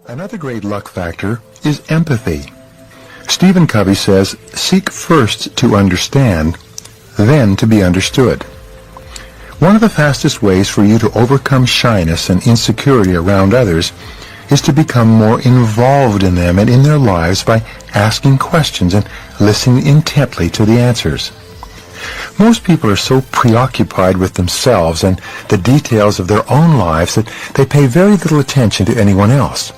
Another great luck factor is empathy. Stephen Covey says, seek first to understand, then to be understood. One of the fastest ways for you to overcome shyness and insecurity around others is to become more involved in them and in their lives by asking questions and listening intently to the answers. Most people are so preoccupied with themselves and the details of their own lives that they pay very little attention to anyone else.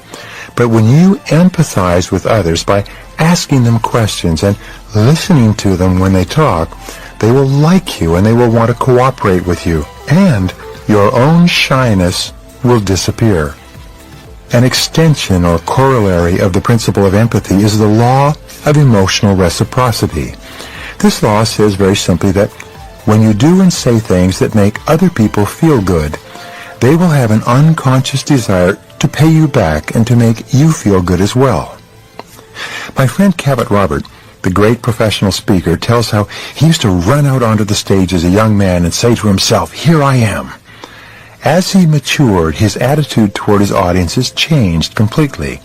But when you empathize with others by asking them questions and listening to them when they talk, they will like you and they will want to cooperate with you, and your own shyness will disappear. An extension or corollary of the principle of empathy is the law of emotional reciprocity. This law says very simply that when you do and say things that make other people feel good, they will have an unconscious desire to pay you back and to make you feel good as well. My friend Cavett Robert, the great professional speaker, tells how he used to run out onto the stage as a young man and say to himself, "Here I am." As he matured, his attitude toward his audiences changed completely.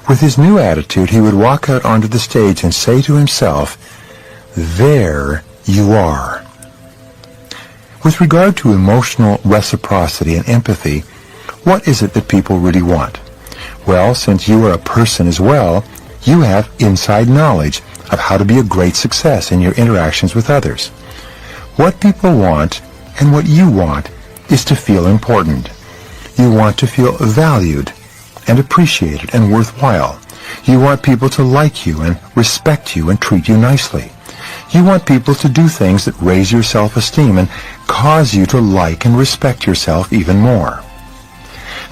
With his new attitude, he would walk out onto the stage and say to himself, "There you are." With regard to emotional reciprocity and empathy, what is it that people really want? Well, since you are a person as well, you have inside knowledge of how to be a great success in your interactions with others. What people want and what you want is to feel important. You want to feel valued and appreciated and worthwhile. You want people to like you and respect you and treat you nicely. You want people to do things that raise your self-esteem and cause you to like and respect yourself even more.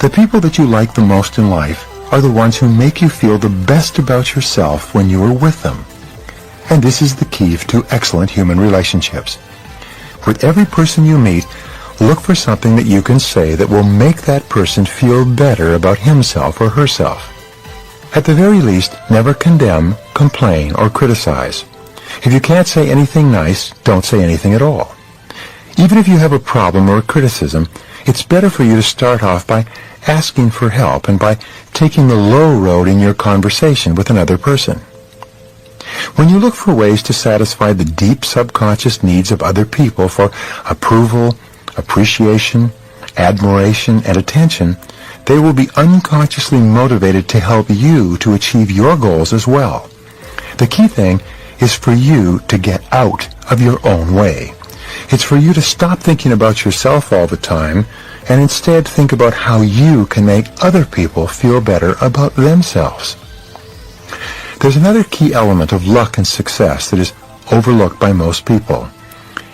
The people that you like the most in life are the ones who make you feel the best about yourself when you are with them. And this is the key to excellent human relationships. With every person you meet, look for something that you can say that will make that person feel better about himself or herself. At the very least, never condemn, complain, or criticize. If you can't say anything nice, don't say anything at all. Even if you have a problem or a criticism, it's better for you to start off by asking for help and by taking the low road in your conversation with another person. When you look for ways to satisfy the deep subconscious needs of other people for approval, appreciation, admiration, and attention, they will be unconsciously motivated to help you to achieve your goals as well. The key thing is for you to get out of your own way. It's for you to stop thinking about yourself all the time and instead think about how you can make other people feel better about themselves. There's another key element of luck and success that is overlooked by most people.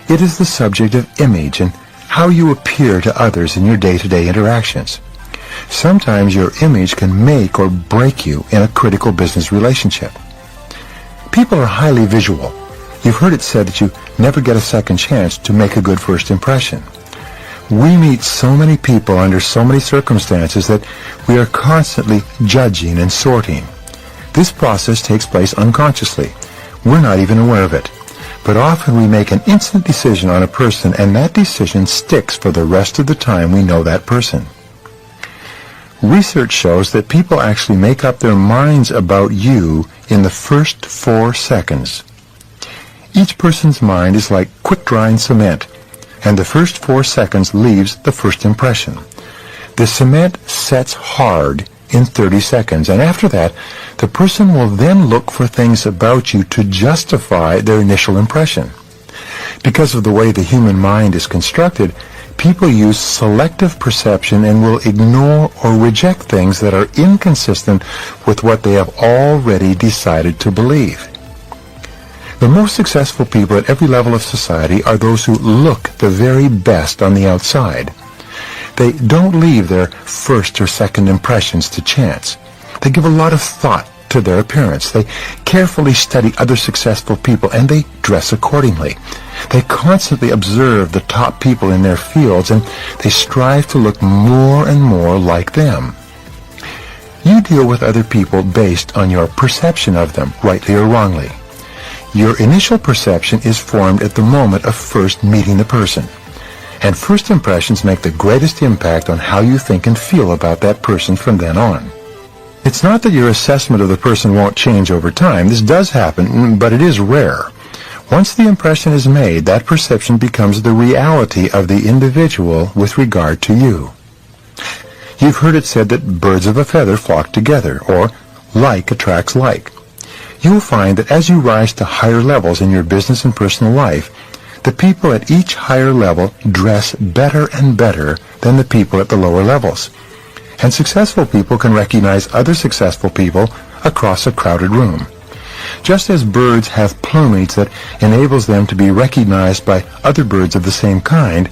It is the subject of image and how you appear to others in your day-to-day interactions. Sometimes your image can make or break you in a critical business relationship. People are highly visual. You've heard it said that you never get a second chance to make a good first impression. We meet so many people under so many circumstances that we are constantly judging and sorting. This process takes place unconsciously. We're not even aware of it. But often we make an instant decision on a person, and that decision sticks for the rest of the time we know that person. Research shows that people actually make up their minds about you in the first 4 seconds. Each person's mind is like quick-drying cement, and the first 4 seconds leaves the first impression. The cement sets hard in 30 seconds, and after that, the person will then look for things about you to justify their initial impression. Because of the way the human mind is constructed, people use selective perception and will ignore or reject things that are inconsistent with what they have already decided to believe. The most successful people at every level of society are those who look the very best on the outside. They don't leave their first or second impressions to chance. They give a lot of thought to their appearance. They carefully study other successful people, and they dress accordingly. They constantly observe the top people in their fields, and they strive to look more and more like them. You deal with other people based on your perception of them, rightly or wrongly. Your initial perception is formed at the moment of first meeting the person. And first impressions make the greatest impact on how you think and feel about that person from then on. It's not that your assessment of the person won't change over time. This does happen, but it is rare. Once the impression is made, that perception becomes the reality of the individual with regard to you. You've heard it said that birds of a feather flock together, or like attracts like. You'll find that as you rise to higher levels in your business and personal life, the people at each higher level dress better and better than the people at the lower levels. And successful people can recognize other successful people across a crowded room. Just as birds have plumage that enables them to be recognized by other birds of the same kind,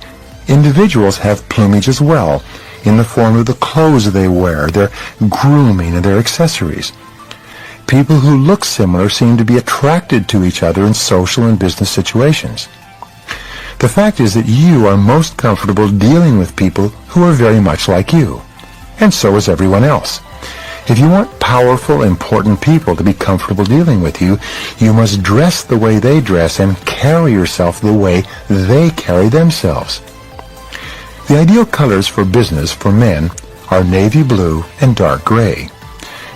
individuals have plumage as well, in the form of the clothes they wear, their grooming, and their accessories. People who look similar seem to be attracted to each other in social and business situations. The fact is that you are most comfortable dealing with people who are very much like you, and so is everyone else. If you want powerful, important people to be comfortable dealing with you, you must dress the way they dress and carry yourself the way they carry themselves. The ideal colors for business for men are navy blue and dark gray.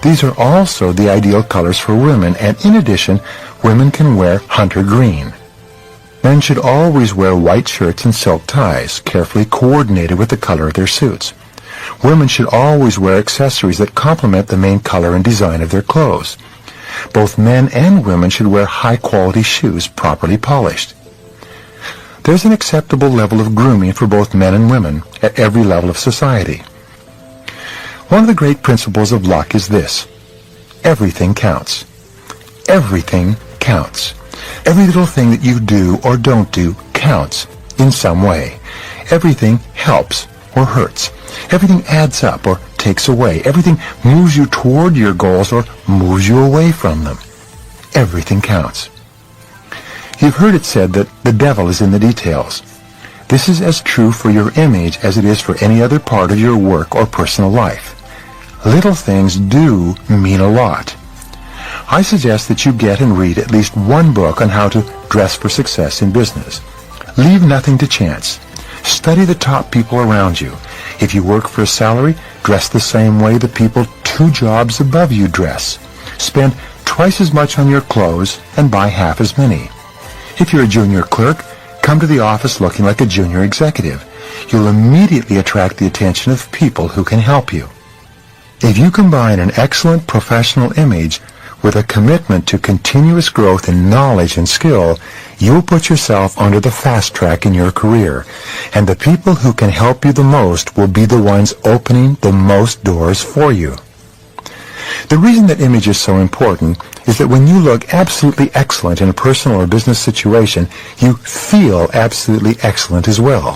These are also the ideal colors for women, and in addition, women can wear hunter green. Men should always wear white shirts and silk ties, carefully coordinated with the color of their suits. Women should always wear accessories that complement the main color and design of their clothes. Both men and women should wear high-quality shoes, properly polished. There's an acceptable level of grooming for both men and women at every level of society. One of the great principles of luck is this: everything counts. Everything counts. Every little thing that you do or don't do counts in some way. Everything helps or hurts. Everything adds up or takes away. Everything moves you toward your goals or moves you away from them. Everything counts. You've heard it said that the devil is in the details. This is as true for your image as it is for any other part of your work or personal life. Little things do mean a lot. I suggest that you get and read at least one book on how to dress for success in business. Leave nothing to chance. Study the top people around you. If you work for a salary, dress the same way the people 2 jobs above you dress. Spend twice as much on your clothes and buy half as many. If you're a junior clerk, come to the office looking like a junior executive. You'll immediately attract the attention of people who can help you. If you combine an excellent professional image with a commitment to continuous growth in knowledge and skill, you'll put yourself onto the fast track in your career, and the people who can help you the most will be the ones opening the most doors for you. The reason that image is so important is that when you look absolutely excellent in a personal or business situation, you feel absolutely excellent as well.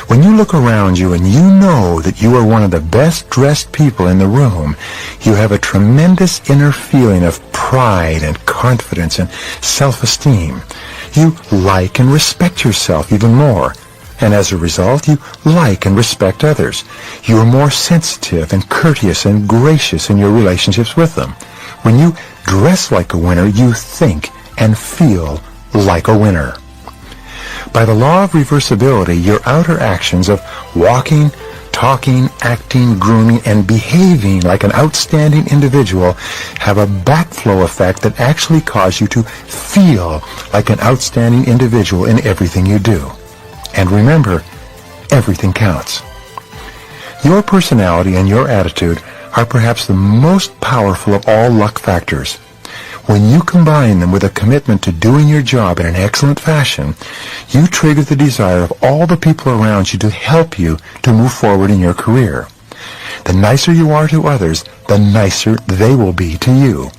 When you look around you and you know that you are one of the best dressed people in the room, you have a tremendous inner feeling of pride and confidence and self-esteem. You like and respect yourself even more. And as a result, you like and respect others. You are more sensitive and courteous and gracious in your relationships with them. When you dress like a winner, you think and feel like a winner. By the law of reversibility, your outer actions of walking, talking, acting, grooming, and behaving like an outstanding individual have a backflow effect that actually cause you to feel like an outstanding individual in everything you do. And remember, everything counts. Your personality and your attitude are perhaps the most powerful of all luck factors. When you combine them with a commitment to doing your job in an excellent fashion, you trigger the desire of all the people around you to help you to move forward in your career. The nicer you are to others, the nicer they will be to you.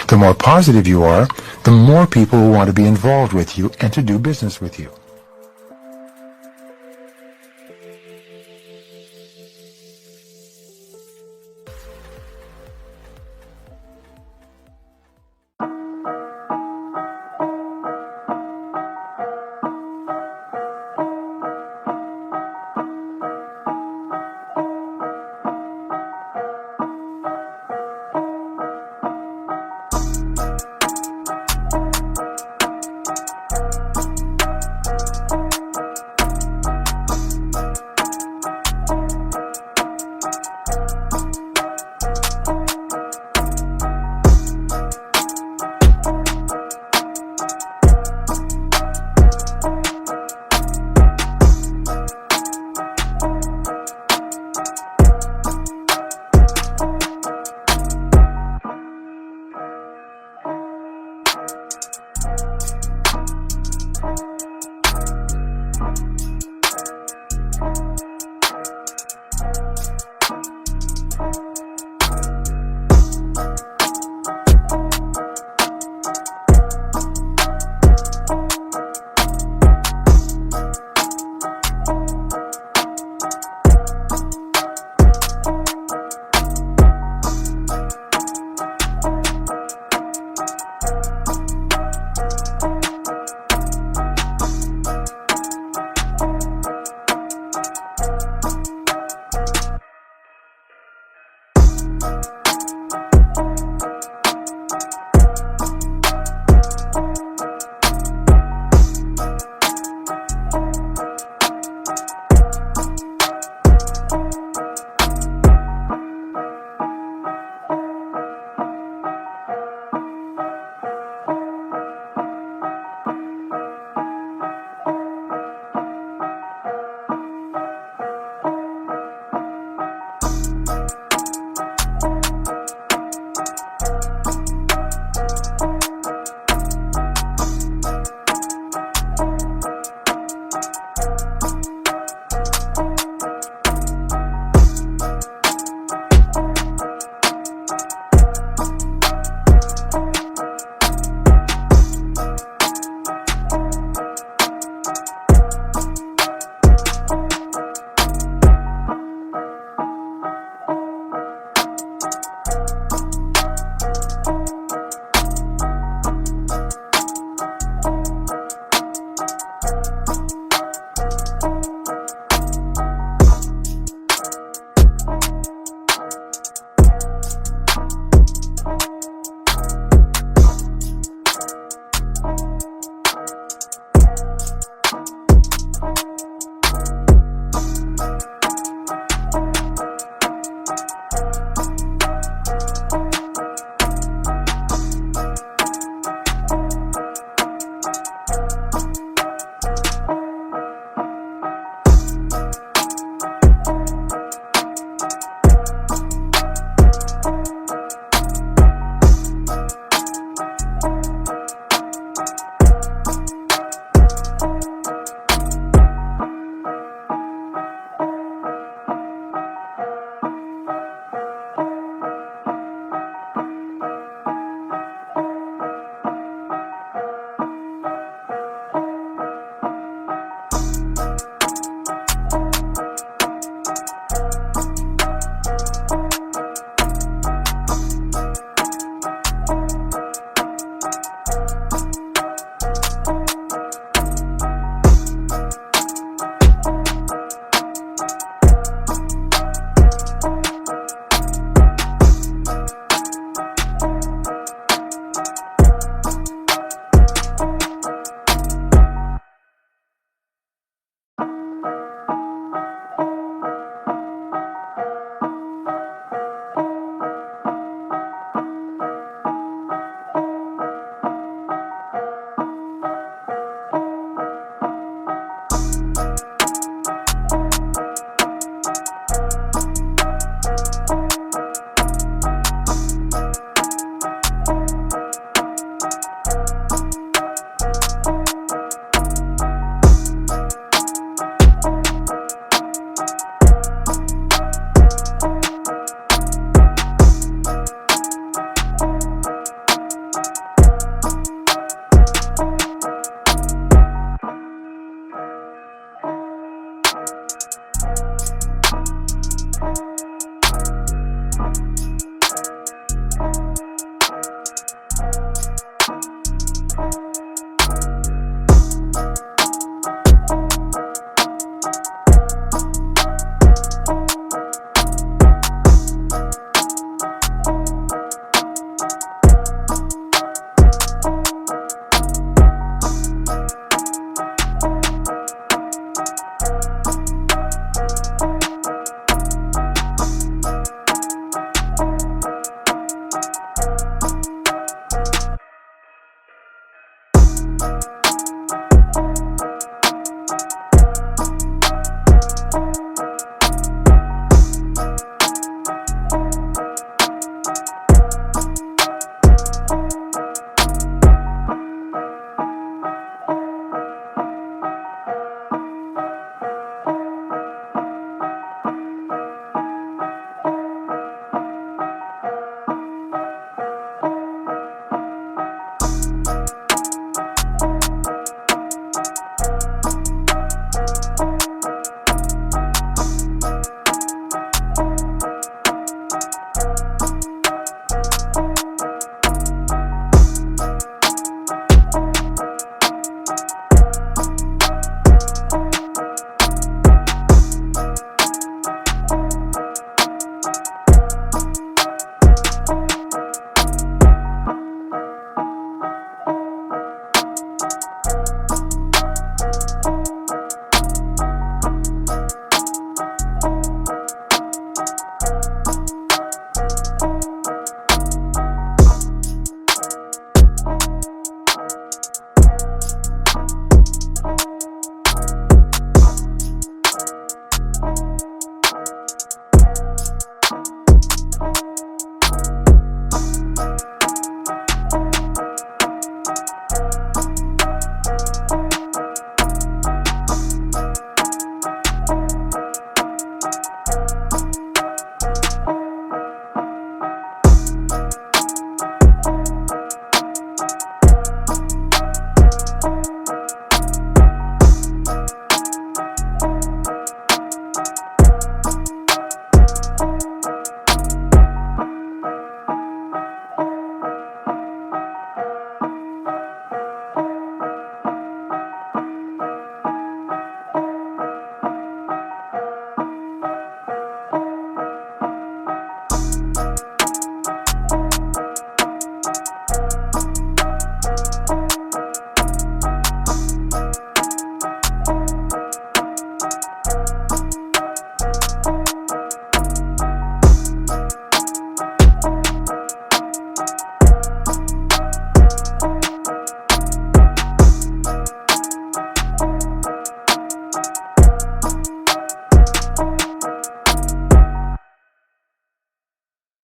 The more positive you are, the more people will want to be involved with you and to do business with you.